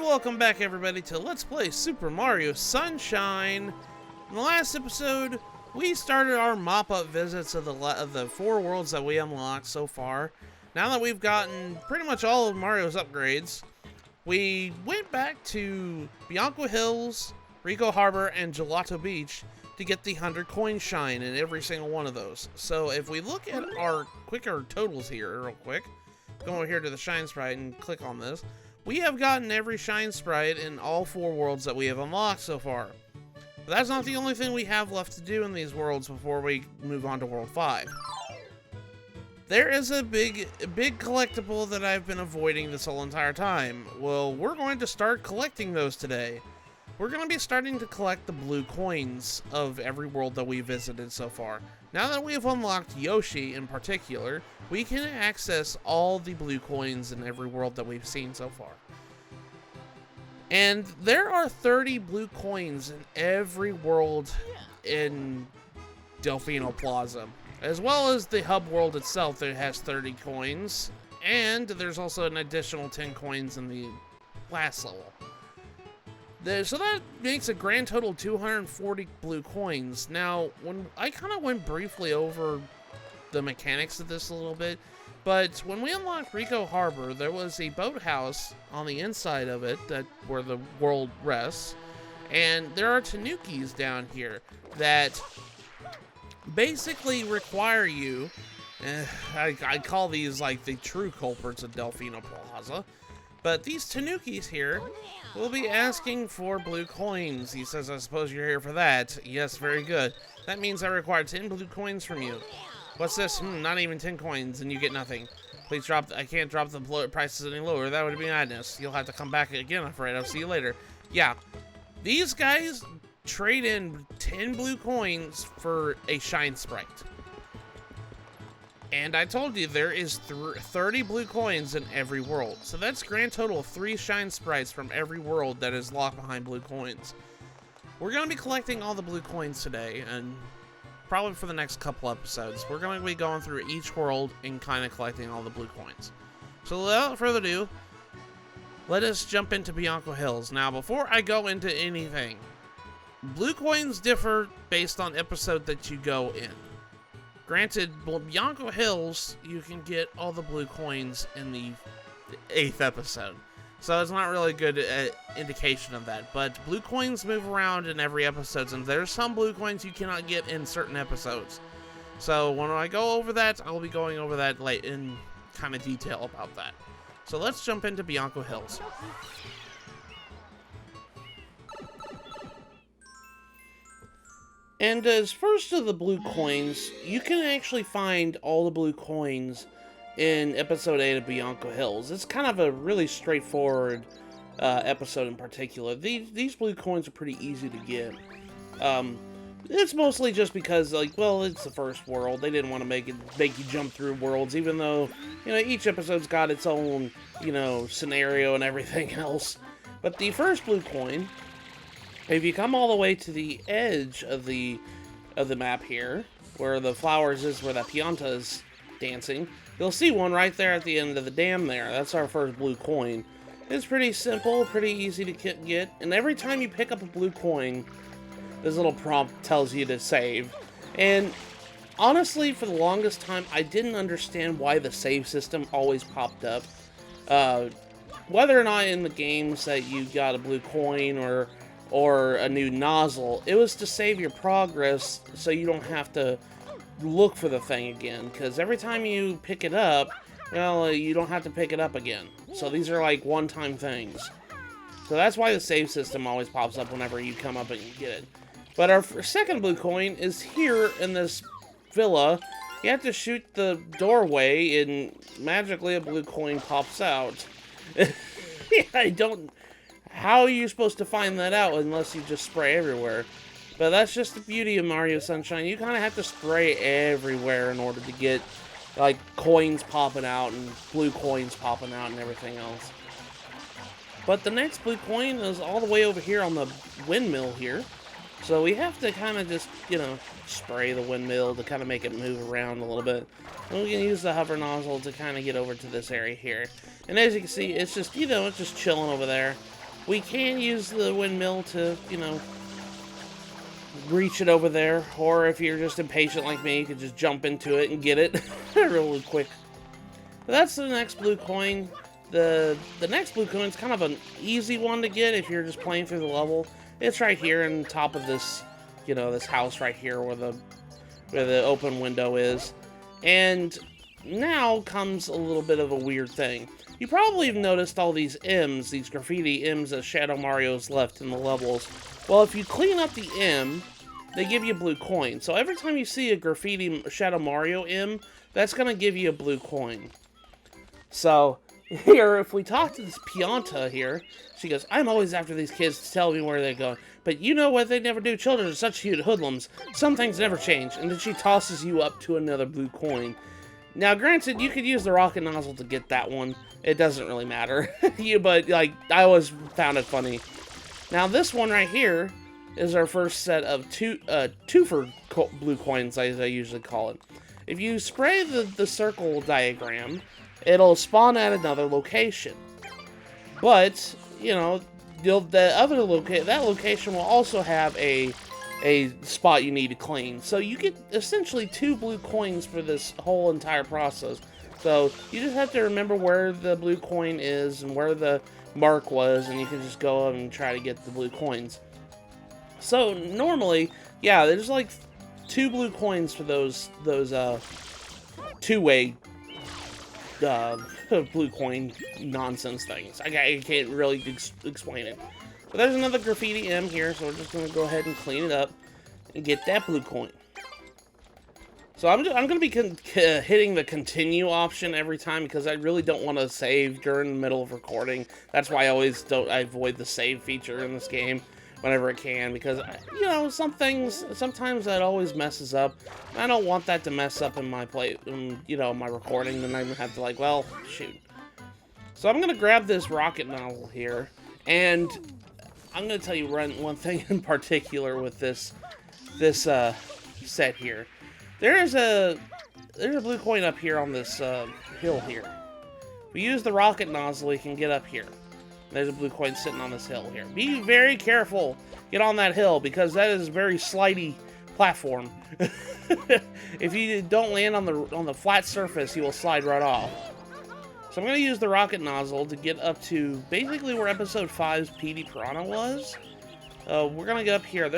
welcome back everybody to Let's Play Super Mario Sunshine. In the last episode, we started our mop-up visits of the 4 worlds that we unlocked so far. Now that we've gotten pretty much all of Mario's upgrades, we went back to Bianco Hills, Rico Harbor, and Gelato Beach to get the 100 coin shine in every single one of those. So if we look at our quicker totals here real quick, go over here to the shine sprite and click on this. We have gotten every shine sprite in all 4 worlds that we have unlocked so far. But that's not the only thing we have left to do in these worlds before we move on to World 5. There is a big collectible that I've been avoiding this whole entire time. Well, we're going to start collecting those today. We're going to be starting to collect the blue coins of every world that we visited so far. Now that we have unlocked Yoshi in particular, we can access all the blue coins in every world that we've seen so far. And there are 30 blue coins in every world in Delfino Plaza, as well as the hub world itself that has 30 coins, and there's also an additional 10 coins in the last level. So that makes a grand total of 240 blue coins. Now, when I kind of went briefly over the mechanics of this a little bit, but when we unlocked Rico Harbor, there was a boathouse on the inside of it where the world rests, and there are tanukis down here that basically require you, I call these like the true culprits of Delfino Plaza, but these tanukis here will be asking for blue coins. He says, I suppose you're here for that. Yes, very good. That means I require 10 blue coins from you. What's this? Not even 10 coins, and you get nothing. Please drop, I can't drop the prices any lower. That would be madness. You'll have to come back again, I'm afraid. I'll see you later. Yeah, these guys trade in 10 blue coins for a shine sprite. And I told you there is 30 blue coins in every world. So that's a grand total of 3 shine sprites from every world that is locked behind blue coins. We're going to be collecting all the blue coins today, and probably for the next couple episodes. We're going to be going through each world and kind of collecting all the blue coins. So without further ado, let us jump into Bianco Hills. Now, before I go into anything, blue coins differ based on episode that you go in. Granted, Bianco Hills, you can get all the blue coins in the 8th episode. So it's not really a good indication of that. But blue coins move around in every episode, and there's some blue coins you cannot get in certain episodes. So when I go over that, I'll be going over that in kind of detail about that. So let's jump into Bianco Hills. And as first of the blue coins, you can actually find all the blue coins in episode 8 of Bianco Hills. It's kind of a really straightforward episode in particular. These blue coins are pretty easy to get. It's mostly just because, like, well, it's the first world. They didn't want to make you jump through worlds, even though, you know, each episode's got its own, you know, scenario and everything else. But the first blue coin, if you come all the way to the edge of the map here, where the flowers is, where that Pianta is dancing, you'll see one right there at the end of the dam there. That's our first blue coin. It's pretty simple, pretty easy to get, and every time you pick up a blue coin, this little prompt tells you to save. And honestly, for the longest time, I didn't understand why the save system always popped up. Whether or not in the games that you got a blue coin or a new nozzle, it was to save your progress so you don't have to look for the thing again, because every time you pick it up, well, you don't have to pick it up again. So these are like one-time things. So that's why the save system always pops up whenever you come up and you get it. But our second blue coin is here in this villa. You have to shoot the doorway and magically a blue coin pops out. How are you supposed to find that out unless you just spray everywhere? But that's just the beauty of Mario Sunshine. You kind of have to spray everywhere in order to get, like, coins popping out and blue coins popping out and everything else. But the next blue coin is all the way over here on the windmill here. So we have to kind of just, you know, spray the windmill to kind of make it move around a little bit. And we can use the hover nozzle to kind of get over to this area here. And as you can see, it's just, you know, it's just chilling over there. We can use the windmill to, you know, reach it over there. Or if you're just impatient like me, you can just jump into it and get it really quick. But that's the next blue coin. The next blue coin is kind of an easy one to get if you're just playing through the level. It's right here on top of this, you know, this house right here where the open window is. And now comes a little bit of a weird thing. You probably have noticed all these M's, these graffiti M's that Shadow Mario's left in the levels. Well, if you clean up the M, they give you a blue coin. So every time you see a graffiti Shadow Mario M, that's going to give you a blue coin. So here, if we talk to this Pianta here, she goes, I'm always after these kids to tell me where they're going. But you know what they never do? Children are such huge hoodlums. Some things never change. And then she tosses you up to another blue coin. Now, granted, you could use the rocket nozzle to get that one. It doesn't really matter. But, like, I always found it funny. Now, this one right here is our first set of twofer blue coins, as I usually call it. If you spray the circle diagram, it'll spawn at another location. But, you know, that location will also have a spot you need to clean. So you get essentially 2 blue coins for this whole entire process. So you just have to remember where the blue coin is and where the mark was, and you can just go and try to get the blue coins. So normally, yeah, there's like 2 blue coins for those two-way blue coin nonsense things. I can't really explain it. But there's another graffiti M here, so we're just going to go ahead and clean it up and get that blue coin. So I'm going to be hitting the continue option every time because I really don't want to save during the middle of recording. That's why I avoid the save feature in this game whenever I can, because, you know, sometimes that always messes up. I don't want that to mess up in my my recording, then I'm going to have to, like, well, shoot. So I'm going to grab this rocket nozzle here, and I'm going to tell you one thing in particular with this set here. There's a blue coin up here on this hill here. If we use the rocket nozzle, we can get up here. There's a blue coin sitting on this hill here. Be very careful. Get on that hill, because that is a very slidey platform. If you don't land on the flat surface, you will slide right off. So I'm going to use the rocket nozzle to get up to basically where episode 5's PD Piranha was. We're going to get up here.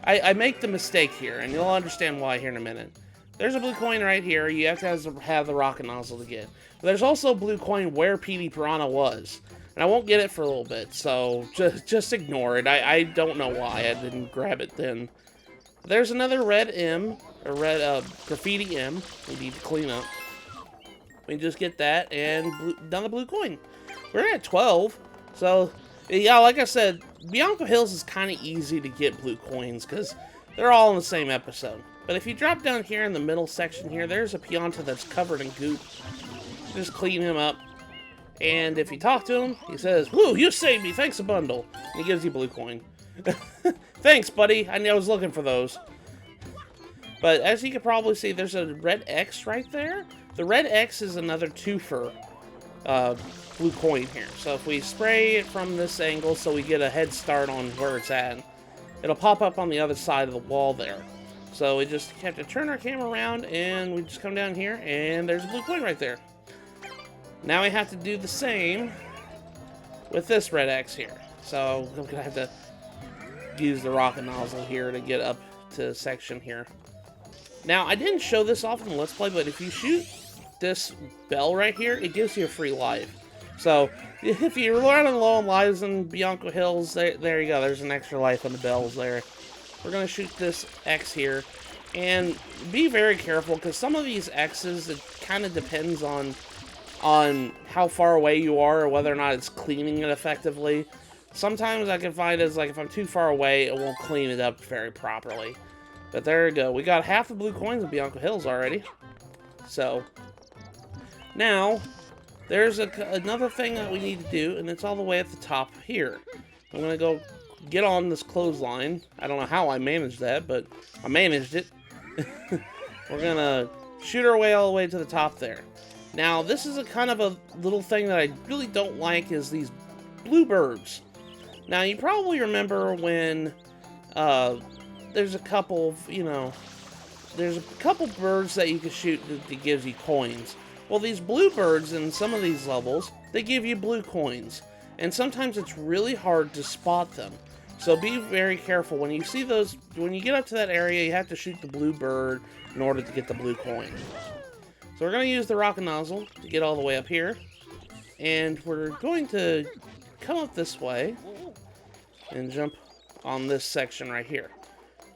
I make the mistake here, and you'll understand why here in a minute. There's a blue coin right here. You have to have the rocket nozzle to get. But there's also a blue coin where PD Piranha was. And I won't get it for a little bit, so just ignore it. I don't know why I didn't grab it then. There's another red M, or red graffiti M we need to clean up. We just get that, and another blue coin. We're at 12, so, yeah, like I said, Bianco Hills is kind of easy to get blue coins, because they're all in the same episode. But if you drop down here in the middle section here, there's a Pianta that's covered in goop. Just clean him up. And if you talk to him, he says, "Woo, you saved me, thanks a bundle." And he gives you a blue coin. Thanks, buddy. I was looking for those. But as you can probably see, there's a red X right there. The red X is another twofer blue coin here. So if we spray it from this angle so we get a head start on where it's at, it'll pop up on the other side of the wall there. So we just have to turn our camera around, and we just come down here, and there's a blue coin right there. Now we have to do the same with this red X here. So I'm going to have to use the rocket nozzle here to get up to the section here. Now, I didn't show this off in the Let's Play, but if you shoot this bell right here, it gives you a free life. So if you're running low on lives in Bianco Hills, there you go. There's an extra life on the bells there. We're going to shoot this X here. And be very careful, because some of these X's, it kind of depends on how far away you are, or whether or not it's cleaning it effectively. Sometimes I can find it's like if I'm too far away, it won't clean it up very properly. But there you go. We got half the blue coins in Bianco Hills already. So now there's another thing that we need to do, and it's all the way at the top here. I'm going to go get on this clothesline. I don't know how I managed that, but I managed it. We're going to shoot our way all the way to the top there. Now, this is a kind of a little thing that I really don't like, is these bluebirds. Now, you probably remember when there's a couple of, there's a couple birds that you can shoot that gives you coins. Well, these bluebirds in some of these levels, they give you blue coins. And sometimes it's really hard to spot them. So be very careful. When you see those, when you get up to that area, you have to shoot the blue bird in order to get the blue coin. So we're going to use the rocket nozzle to get all the way up here. And we're going to come up this way and jump on this section right here.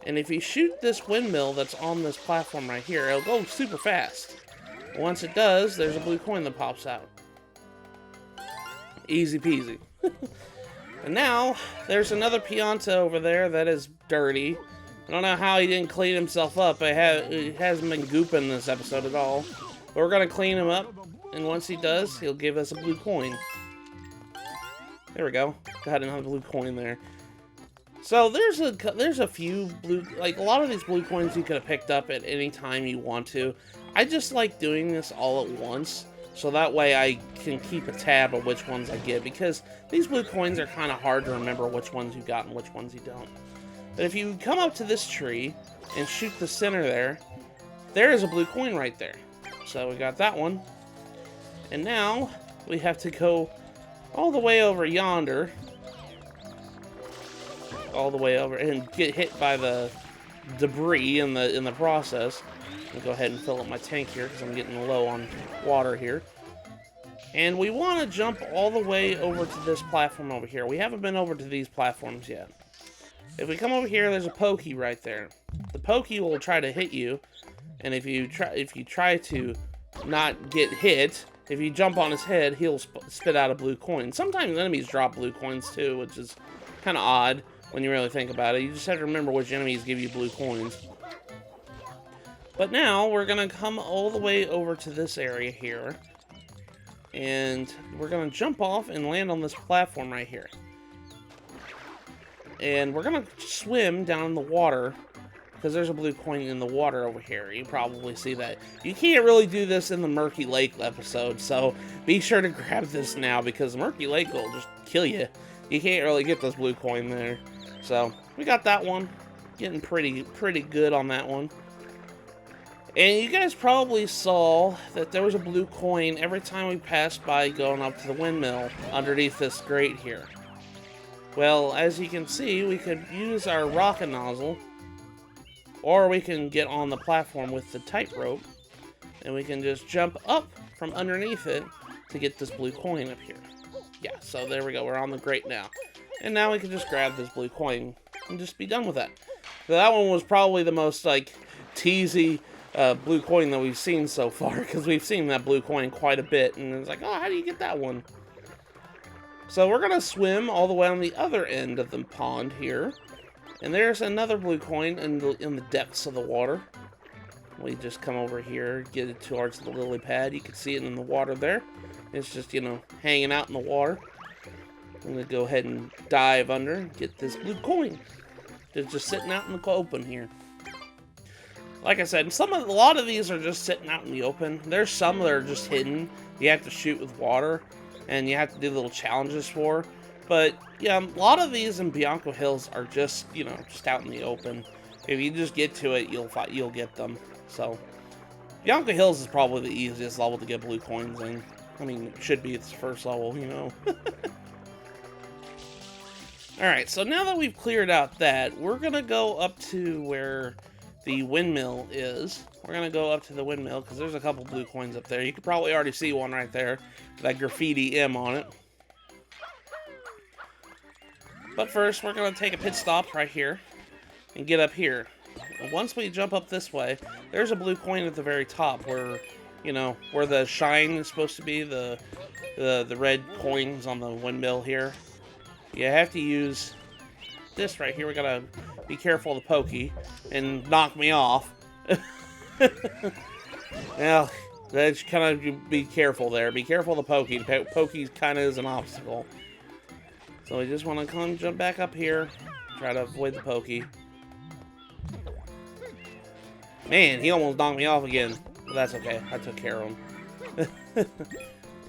And if you shoot this windmill that's on this platform right here, it'll go super fast. Once it does, there's a blue coin that pops out. Easy peasy. And now, there's another Pianta over there that is dirty. I don't know how he didn't clean himself up. It hasn't been gooping this episode at all. But we're going to clean him up. And once he does, he'll give us a blue coin. There we go. Got another blue coin there. So there's a few blue, like a lot of these blue coins you could have picked up at any time you want to. I just like doing this all at once, so that way I can keep a tab of which ones I get, because these blue coins are kind of hard to remember which ones you got and which ones you don't. But if you come up to this tree and shoot the center there is a blue coin right there. So we got that one. And now we have to go all the way over yonder, all the way over, and get hit by the debris in the process. I'll go ahead and fill up my tank here because I'm getting low on water here. And we want to jump all the way over to this platform over here. We haven't been over to these platforms yet. If we come over here, there's a pokey right there. The pokey will try to hit you, and if you try to not get hit, if you jump on his head, he'll spit out a blue coin. Sometimes enemies drop blue coins too, which is kind of odd when you really think about it. You just have to remember which enemies give you blue coins. But now, we're going to come all the way over to this area here. And we're going to jump off and land on this platform right here. And we're going to swim down in the water, because there's a blue coin in the water over here. You probably see that. You can't really do this in the Murky Lake episode, so be sure to grab this now, because Murky Lake will just kill you. You can't really get this blue coin there. So, we got that one. Getting pretty good on that one. And you guys probably saw that there was a blue coin every time we passed by going up to the windmill underneath this grate here. Well, as you can see, we could use our rocket nozzle, or we can get on the platform with the tightrope, and we can just jump up from underneath it to get this blue coin up here. Yeah, so there we go. We're on the grate now. And now we can just grab this blue coin and just be done with that. So that one was probably the most, like, teasy blue coin that we've seen so far, because we've seen that blue coin quite a bit, and it's like, oh, how do you get that one? So we're going to swim all the way on the other end of the pond here, and there's another blue coin in the depths of the water. We just come over here, get it towards the lily pad. You can see it in the water there. It's just, hanging out in the water. I'm going to go ahead and dive under and get this blue coin. It's just sitting out in the open here. Like I said, a lot of these are just sitting out in the open. There's some that are just hidden. You have to shoot with water, and you have to do little challenges for. But yeah, a lot of these in Bianco Hills are just, just out in the open. If you just get to it, you'll get them. So Bianco Hills is probably the easiest level to get blue coins in. I mean, it should be its first level, Alright, so now that we've cleared out that, we're gonna go up to where the windmill is. We're gonna go up to the windmill because there's a couple blue coins up there. You could probably already see one right there, that graffiti M on it. But first, we're gonna take a pit stop right here and get up here. And once we jump up this way, there's a blue coin at the very top where, where the shine is supposed to be, the red coins on the windmill here. You have to use this right here. We gotta be careful of the pokey and knock me off. Now, that's kind of be careful there. Be careful of the pokey. The pokey kind of is an obstacle. So we just want to come jump back up here, try to avoid the pokey. Man, he almost knocked me off again. But that's okay. I took care of him.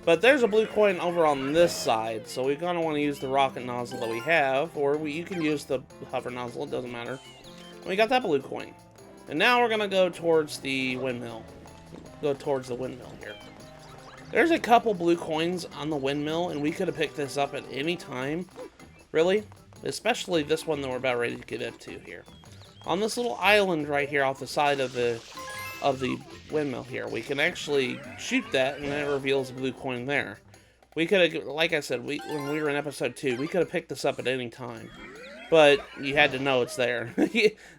But there's a blue coin over on this side, so we're going to want to use the rocket nozzle that we have, or you can use the hover nozzle, it doesn't matter. And we got that blue coin. And now we're going to go towards the windmill. Go towards the windmill here. There's a couple blue coins on the windmill, and we could have picked this up at any time, really. Especially this one that we're about ready to get up to here. On this little island right here off the side of the windmill here, we can actually shoot that, and it reveals a blue coin there. We could have, like I said, when we were in episode 2, we could have picked this up at any time. But you had to know it's there.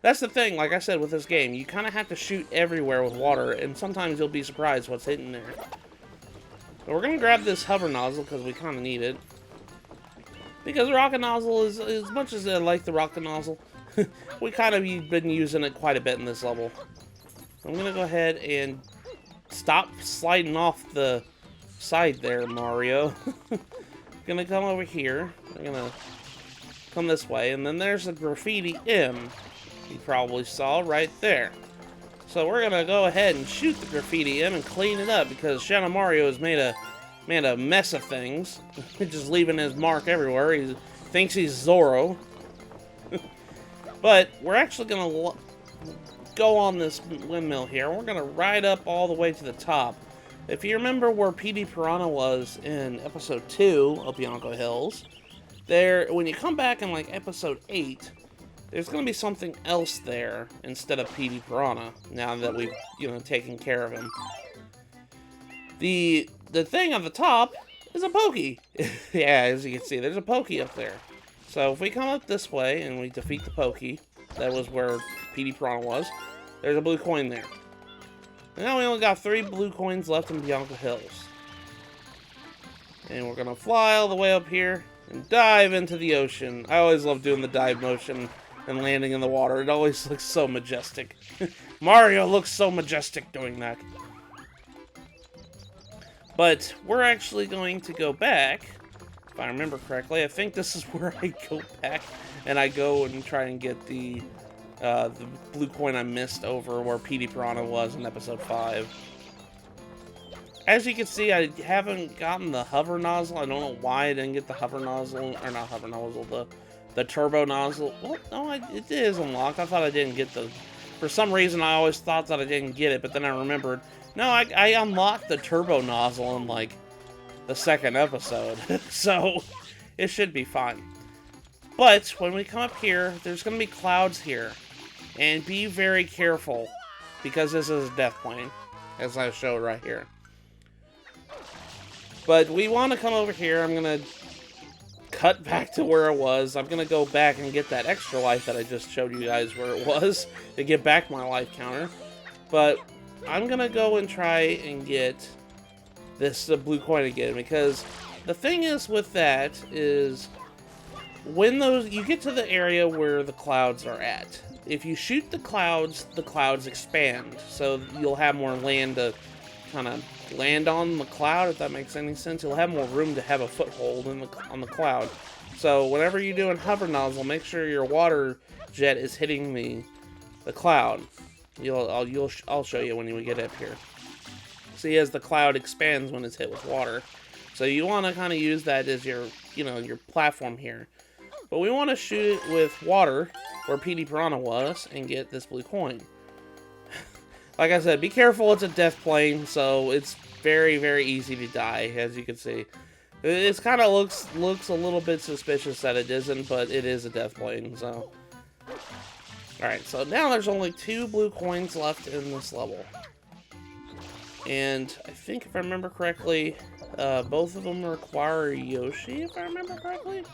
That's the thing, like I said, with this game. You kind of have to shoot everywhere with water, and sometimes you'll be surprised what's hidden there. But we're going to grab this hover nozzle, because we kind of need it. Because the rocket nozzle is, as much as I like the rocket nozzle, we kind of been using it quite a bit in this level. I'm going to go ahead and stop sliding off the side there, Mario. Going to come over here. We're going to come this way, and then there's a graffiti M you probably saw right there. So we're going to go ahead and shoot the graffiti M and clean it up, because Shadow Mario has made a mess of things. Just leaving his mark everywhere. He thinks he's Zorro. But we're actually going to go on this windmill here. We're going to ride up all the way to the top. If you remember where PD Piranha was in episode 2 of Bianco Hills, there, when you come back in like episode 8, there's going to be something else there instead of PD Piranha, now that we've, taken care of him. The thing on the top is a Pokey. Yeah, as you can see, there's a Pokey up there. So if we come up this way and we defeat the Pokey, that was where PD Piranha was, there's a blue coin there. And now we only got 3 blue coins left in Bianco Hills. And we're going to fly all the way up here and dive into the ocean. I always love doing the dive motion and landing in the water. It always looks so majestic. Mario looks so majestic doing that. But we're actually going to go back, if I remember correctly. I think this is where I go back and I go and try and get the blue coin I missed over where PD Piranha was in episode 5. As you can see, I haven't gotten the hover nozzle. I don't know why I didn't get the hover nozzle, or not hover nozzle, the turbo nozzle. Well, no, it is unlocked. I thought I didn't get for some reason I always thought that I didn't get it, but then I remembered, no, I unlocked the turbo nozzle in like the 2nd episode. So it should be fine. But when we come up here, there's going to be clouds here. And be very careful, because this is a death plane, as I showed right here. But we want to come over here. I'm going to cut back to where it was. I'm going to go back and get that extra life that I just showed you guys where it was, to get back my life counter. But I'm going to go and try and get this blue coin again, because the thing is with that is, when you get to the area where the clouds are at, if you shoot the clouds expand, so you'll have more land to kind of land on the cloud, if that makes any sense. You'll have more room to have a foothold on the cloud. So whenever you're doing hover nozzle, make sure your water jet is hitting the cloud. I'll show you when we get up here. See, as the cloud expands when it's hit with water. So you want to kind of use that as your platform here. But we want to shoot it with water, where PD Piranha was, and get this blue coin. Like I said, be careful, it's a death plane, so it's very, very easy to die, as you can see. It kind of looks a little bit suspicious that it isn't, but it is a death plane, so. Alright, so now there's only 2 blue coins left in this level. And I think, if I remember correctly, both of them require Yoshi, if I remember correctly.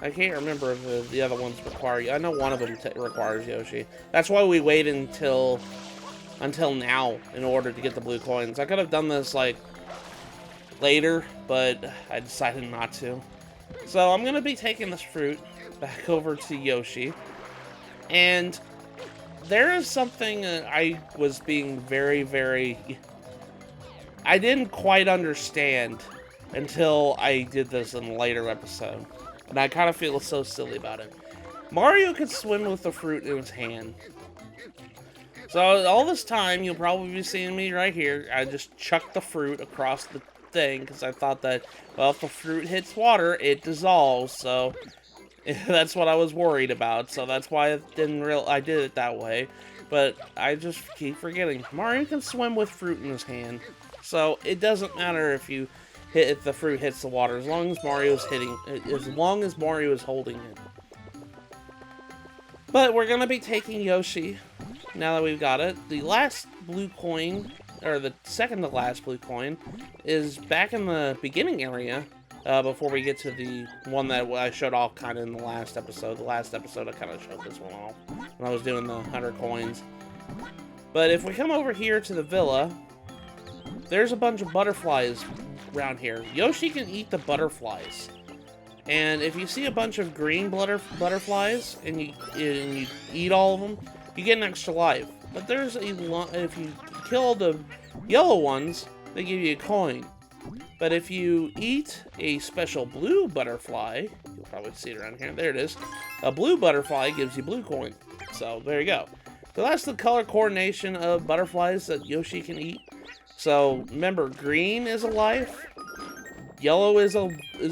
I can't remember if the other ones require. I know one of them requires Yoshi. That's why we wait until now in order to get the blue coins. I could have done this like later, but I decided not to. So I'm gonna be taking this fruit back over to Yoshi, and there is something I was being very, very. I didn't quite understand until I did this in a later episode. And I kind of feel so silly about it. Mario can swim with the fruit in his hand. So all this time, you'll probably be seeing me right here. I just chucked the fruit across the thing because I thought that, well, if the fruit hits water, it dissolves. So that's what I was worried about. So that's why I did it that way. But I just keep forgetting. Mario can swim with fruit in his hand. So it doesn't matter if the fruit hits the water, as long as Mario is holding it. But we're gonna be taking Yoshi now that we've got it. The last blue coin, or the second to last blue coin, is back in the beginning area. Before we get to the one that I showed off kind of in the last episode. The last episode I kind of showed this one off when I was doing the 100 coins. But if we come over here to the villa, there's a bunch of butterflies around here. Yoshi can eat the butterflies. And if you see a bunch of green butterflies and you eat all of them, you get an extra life. But if you kill the yellow ones, they give you a coin. But if you eat a special blue butterfly, you'll probably see it around here. There it is. A blue butterfly gives you blue coin. So there you go. So that's the color coordination of butterflies that Yoshi can eat. So remember, green is a life, yellow is a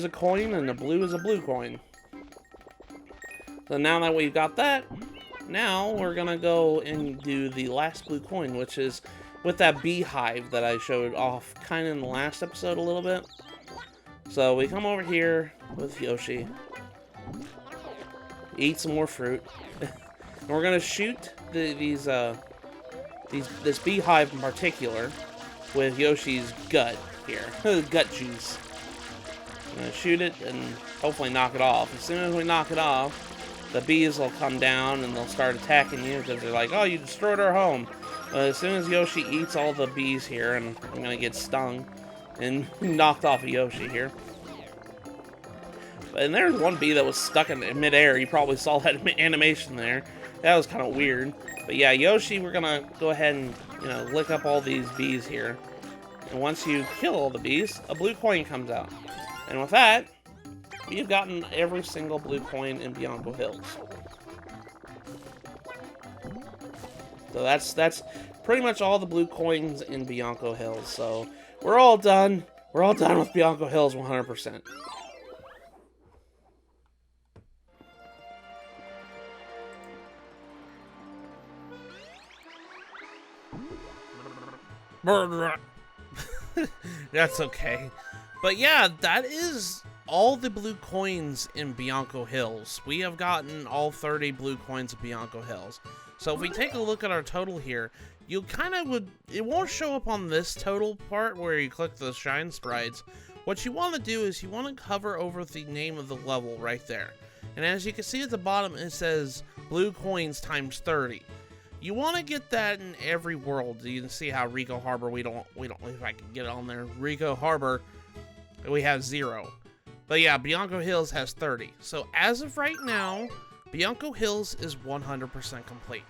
coin, and the blue is a blue coin. So now that we've got that, now we're gonna go and do the last blue coin, which is with that beehive that I showed off kind of in the last episode a little bit. So we come over here with Yoshi, eat some more fruit, and we're gonna shoot this beehive in particular with Yoshi's gut here, gut juice. I'm gonna shoot it and hopefully knock it off. As soon as we knock it off, the bees will come down and they'll start attacking you because they're like, oh, you destroyed our home. As soon as Yoshi eats all the bees here, and I'm gonna get stung and knocked off of Yoshi here. And there's one bee that was stuck in midair. You probably saw that animation there. That was kind of weird. But yeah, Yoshi, we're gonna go ahead and, lick up all these bees here. And once you kill all the bees, a blue coin comes out. And with that, we've gotten every single blue coin in Bianco Hills. So that's pretty much all the blue coins in Bianco Hills. So we're all done. We're all done with Bianco Hills 100%. That's okay. But yeah, that is all the blue coins in Bianco Hills. We have gotten all 30 blue coins of Bianco Hills. So if we take a look at our total here, you it won't show up on this total part where you click the shine sprites. What you want to do is you want to hover over the name of the level right there. And as you can see at the bottom, it says blue coins times 30. You want to get that in every world. You can see how Rico Harbor, we don't, if I can get it on there, Rico Harbor, we have 0. But yeah, Bianco Hills has 30. So as of right now, Bianco Hills is 100% complete.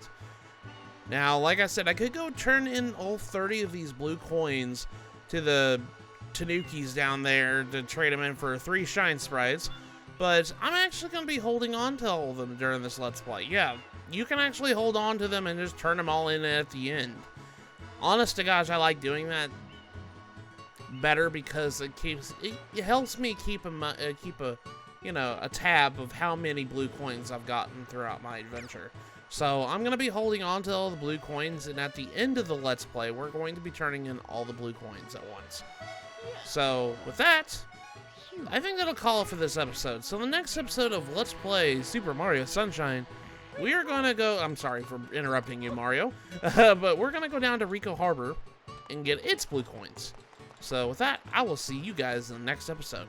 Now, like I said, I could go turn in all 30 of these blue coins to the Tanukis down there to trade them in for 3 shine sprites, but I'm actually going to be holding on to all of them during this Let's Play. Yeah, you can actually hold on to them and just turn them all in at the end. Honest to gosh, I like doing that better because it helps me keep a tab of how many blue coins I've gotten throughout my adventure. So I'm going to be holding on to all the blue coins, and at the end of the Let's Play, we're going to be turning in all the blue coins at once. So with that, I think that'll call it for this episode. So the next episode of Let's Play Super Mario Sunshine, we are going to go, I'm sorry for interrupting you, Mario, but we're going to go down to Rico Harbor and get its blue coins. So with that, I will see you guys in the next episode.